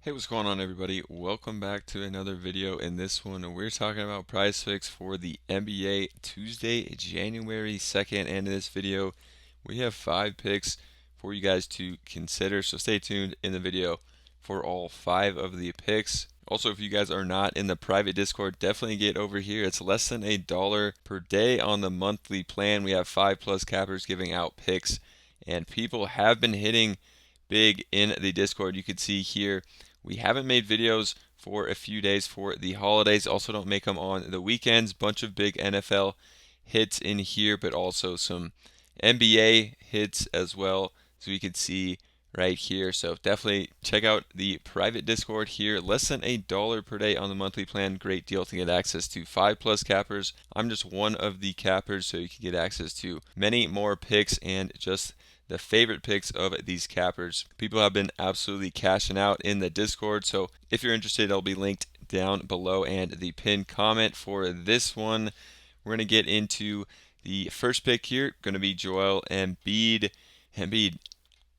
Hey, what's going on, everybody? Welcome back to another video. In this one, we're talking about prize picks for the NBA Tuesday, January 2nd. And in this video, we have 5 picks for you guys to consider. So stay tuned in the video for all 5 of the picks. Also, if you guys are not in the private Discord, definitely get over here. It's less than $1 per day on the monthly plan. We have 5+ cappers giving out picks, and people have been hitting big in the Discord. You can see here we haven't made videos for a few days for the holidays. Also, don't make them on the weekends. Bunch of big NFL hits in here, but also some NBA hits as well. So you can see right here. So definitely check out the private Discord here. Less than $1 per day on the monthly plan. Great deal to get access to 5+ cappers. I'm just one of the cappers, so you can get access to many more picks and just the favorite picks of these cappers. People have been absolutely cashing out in the Discord, so if you're interested, it'll be linked down below and the pinned comment for this one. We're going to get into the first pick here, going to be Joel Embiid. Embiid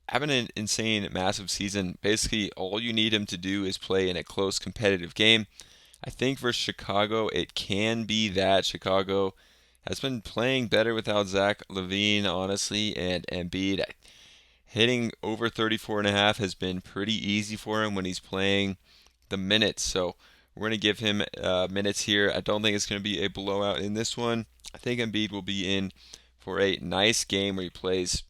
having an insane, massive season. Basically, all you need him to do is play in a close, competitive game. I think for Chicago, it can be that. Chicago has been playing better without Zach LaVine, honestly, and Embiid hitting over 34.5 has been pretty easy for him when he's playing the minutes. So we're going to give him minutes here. I don't think it's going to be a blowout in this one. I think Embiid will be in for a nice game where he plays,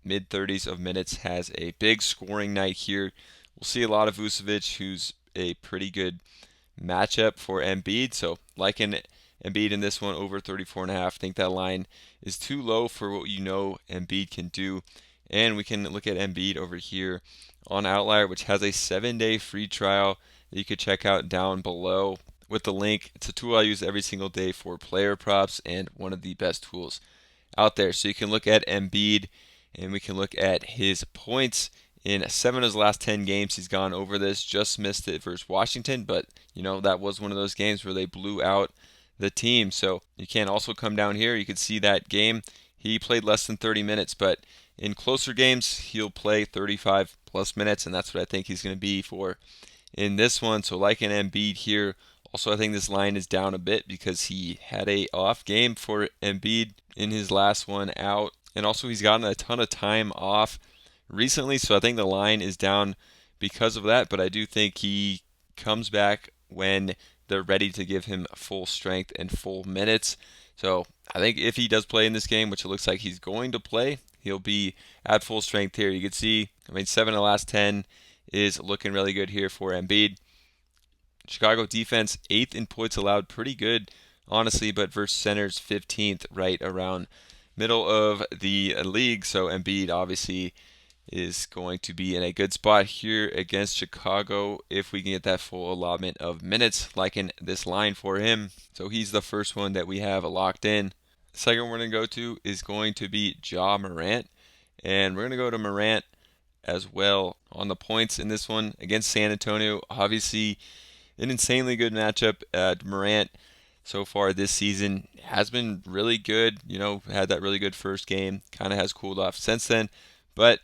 mid 30s of minutes, has a big scoring night here. We'll see a lot of Vucevic, who's a pretty good matchup for Embiid. So liking Embiid in this one over 34.5. I think that line is too low for what Embiid can do. And we can look at Embiid over here on Outlier, which has a 7-day free trial that you could check out down below with the link. It's a tool I use every single day for player props and one of the best tools out there. So you can look at Embiid and we can look at his points. In 7 of his last 10 games, he's gone over this. Just missed it versus Washington, but that was one of those games where they blew out the team. So you can also come down here. You can see that game. He played less than 30 minutes, but in closer games, he'll play 35+ minutes, and that's what I think he's going to be for in this one. So like an Embiid here. Also, I think this line is down a bit because he had a off game for Embiid in his last one out. And also he's gotten a ton of time off recently, so I think the line is down because of that. But I do think he comes back when they're ready to give him full strength and full minutes. So I think if he does play in this game, which it looks like he's going to play, he'll be at full strength here. You can see, 7 of the last 10 is looking really good here for Embiid. Chicago defense, 8th in points allowed, pretty good, honestly, but versus centers, 15th, right around middle of the league. So Embiid obviously is going to be in a good spot here against Chicago if we can get that full allotment of minutes, like in this line for him. So he's the first one that we have locked in. The second we're going to go to is going to be Ja Morant, and we're going to go to Morant as well on the points in this one against San Antonio. Obviously, an insanely good matchup. Morant so far this season has been really good. Had that really good first game. Kind of has cooled off since then. But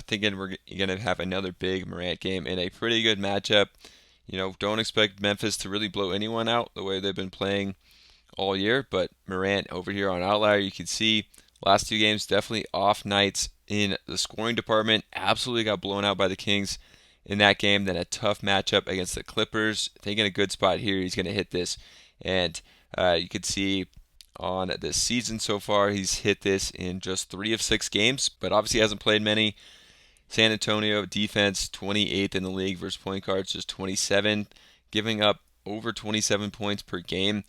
thinking we're going to have another big Morant game in a pretty good matchup. Don't expect Memphis to really blow anyone out the way they've been playing all year. But Morant over here on Outlier, you can see last 2 games definitely off nights in the scoring department. Absolutely got blown out by the Kings in that game. Then a tough matchup against the Clippers. I think in a good spot here, he's going to hit this. And you can see on this season so far, he's hit this in just 3 of 6 games, but obviously hasn't played many. San Antonio defense, 28th in the league versus point guards, just 27, giving up over 27 points per game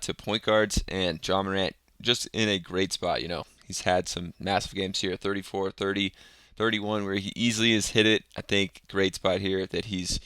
to point guards. And Ja Morant just in a great spot. He's had some massive games here, 34, 30, 31, where he easily has hit it. I think great spot here that he's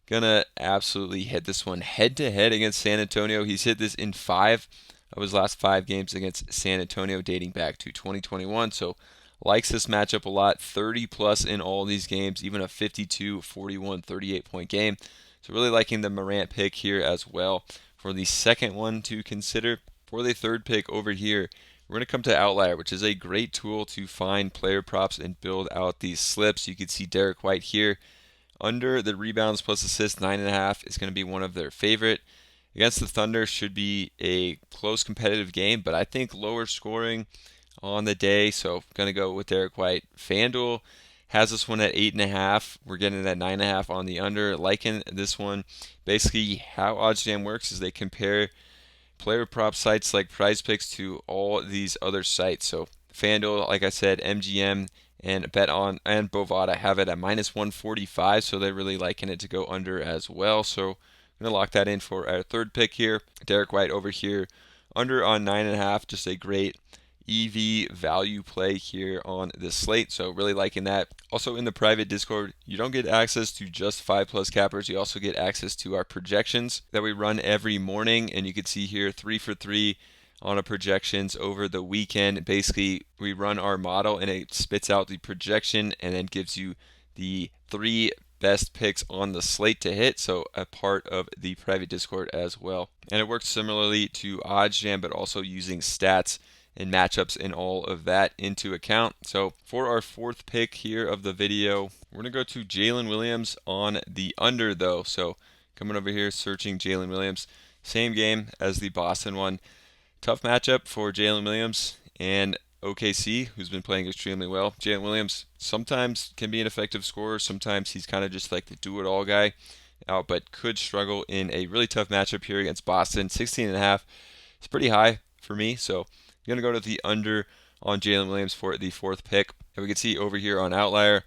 gonna absolutely hit this one head to head against San Antonio. He's hit this in 5 of his last 5 games against San Antonio, dating back to 2021. So likes this matchup a lot. 30+ in all these games, even a 52, 41, 38-point game. So really liking the Morant pick here as well. For the second one to consider, for the third pick over here, we're going to come to Outlier, which is a great tool to find player props and build out these slips. You can see Derek White here Under the rebounds plus assists, 9.5 is going to be one of their favorite. Against the Thunder should be a close competitive game, but I think lower scoring on the day, so going to go with Derek White. FanDuel has this one at 8.5. We're getting it at 9.5 on the under. Liking this one. Basically, how OddsJam works is they compare player prop sites like Prizepicks to all these other sites. So FanDuel, like I said, MGM and BetOn and Bovada have it at minus 145, so they're really liking it to go under as well. So I'm going to lock that in for our third pick here. Derek White over here, under on 9.5, just a great EV value play here on this slate, so really liking that. Also in the private Discord, you don't get access to just 5+ cappers, you also get access to our projections that we run every morning, and you can see here 3 for 3 on our projections over the weekend. Basically, we run our model and it spits out the projection and then gives you the 3 best picks on the slate to hit, so a part of the private Discord as well. And it works similarly to OddsJam, but also using stats and matchups and all of that into account. So for our fourth pick here of the video, we're going to go to Jaylen Williams on the under though. So coming over here, searching Jaylen Williams. Same game as the Boston one. Tough matchup for Jaylen Williams and OKC, who's been playing extremely well. Jaylen Williams sometimes can be an effective scorer. Sometimes he's kind of just like the do-it-all guy, but could struggle in a really tough matchup here against Boston. 16.5 is pretty high for me, so I'm going to go to the under on Jaylen Williams for the fourth pick. And we can see over here on Outlier,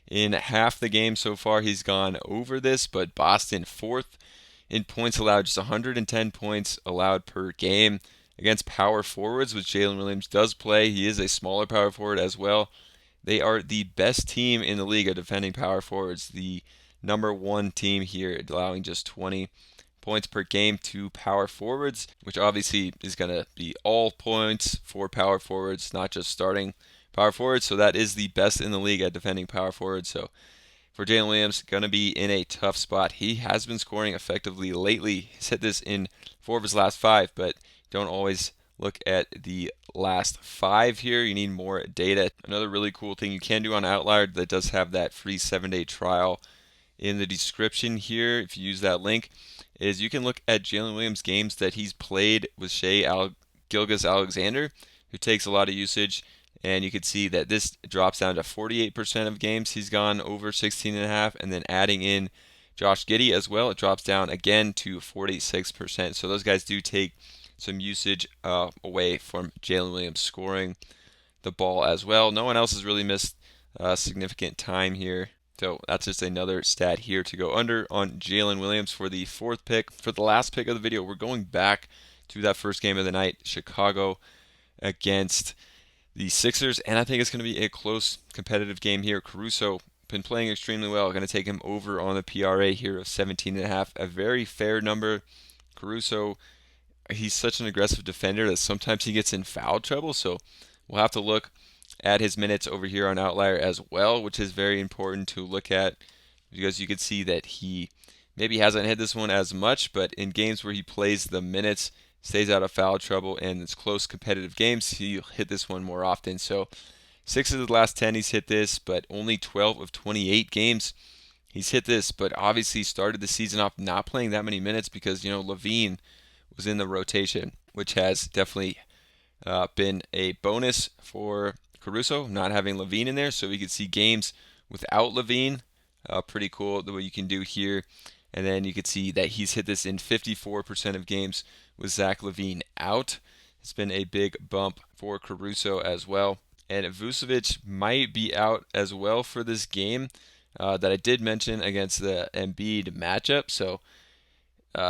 in half the game so far, he's gone over this, but Boston fourth in points allowed, just 110 points allowed per game. Against power forwards, which Jaylen Williams does play, he is a smaller power forward as well. They are the best team in the league at defending power forwards. The number 1 team here, allowing just 20 points per game to power forwards, which obviously is going to be all points for power forwards, not just starting power forwards. So that is the best in the league at defending power forwards. So for Jaylen Williams, going to be in a tough spot. He has been scoring effectively lately. He's hit this in 4 of his last 5, but don't always look at the last 5 here. You need more data. Another really cool thing you can do on Outlier that does have that free 7-day trial in the description here, if you use that link, is you can look at Jaylen Williams games that he's played with Gilgeous-Alexander, who takes a lot of usage, and you can see that this drops down to 48% of games he's gone over 16.5, and then adding in Josh Giddey as well, it drops down again to 46%. So those guys do take some usage away from Jaylen Williams scoring the ball as well. No one else has really missed significant time here. So that's just another stat here to go under on Jaylen Williams for the fourth pick. For the last pick of the video, we're going back to that first game of the night, Chicago against the Sixers, and I think it's going to be a close competitive game here. Caruso been playing extremely well. Going to take him over on the PRA here of 17.5, a very fair number. Caruso, he's such an aggressive defender that sometimes he gets in foul trouble, so we'll have to look at his minutes over here on Outlier as well, which is very important to look at because you can see that he maybe hasn't hit this one as much, but in games where he plays the minutes, stays out of foul trouble, and it's close competitive games, he'll hit this one more often. So 6 of the last 10 he's hit this, but only 12 of 28 games he's hit this, but obviously started the season off not playing that many minutes because, LaVine was in the rotation, which has definitely been a bonus for Caruso, not having LaVine in there. So we can see games without LaVine. Pretty cool the way you can do here. And then you can see that he's hit this in 54% of games with Zach LaVine out. It's been a big bump for Caruso as well. And Vucevic might be out as well for this game that I did mention against the Embiid matchup. So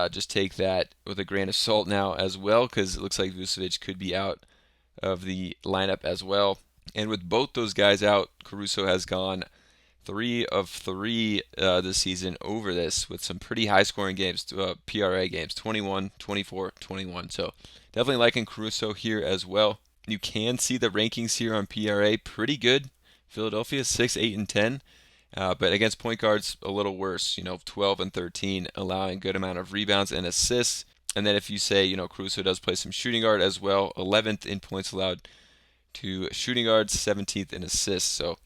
just take that with a grain of salt now as well, because it looks like Vucevic could be out of the lineup as well. And with both those guys out, Caruso has gone 3 of 3 this season over this with some pretty high scoring games, PRA games, 21, 24, 21. So definitely liking Caruso here as well. You can see the rankings here on PRA, pretty good. Philadelphia 6, 8, and 10. But against point guards, a little worse, 12 and 13, allowing a good amount of rebounds and assists. And then if you say, Caruso does play some shooting guard as well, 11th in points allowed to shooting guards, 17th in assists. So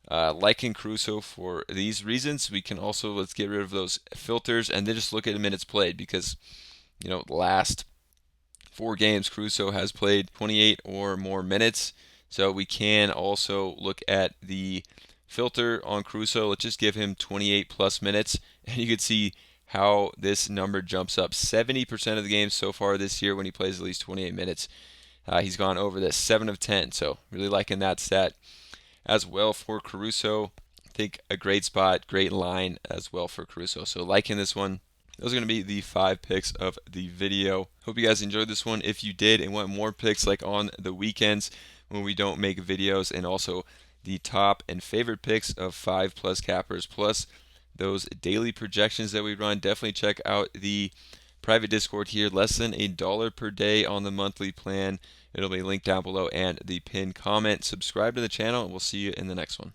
Liking Caruso for these reasons. We can also, let's get rid of those filters and then just look at the minutes played, because the last 4 games Caruso has played 28 or more minutes. So we can also look at the filter on Caruso. Let's just give him 28 plus minutes, and you can see how this number jumps up. 70% of the games so far this year when he plays at least 28 minutes, he's gone over this, 7 of 10. So really liking that stat as well for Caruso. I think a great spot, great line as well for Caruso. So liking this one. Those are going to be the 5 picks of the video. Hope you guys enjoyed this one. If you did and want more picks like on the weekends when we don't make videos, and also the top and favorite picks of 5 plus cappers, plus those daily projections that we run, definitely check out the private Discord here. Less than $1 per day on the monthly plan. It'll be linked down below and the pinned comment. Subscribe to the channel, and we'll see you in the next one.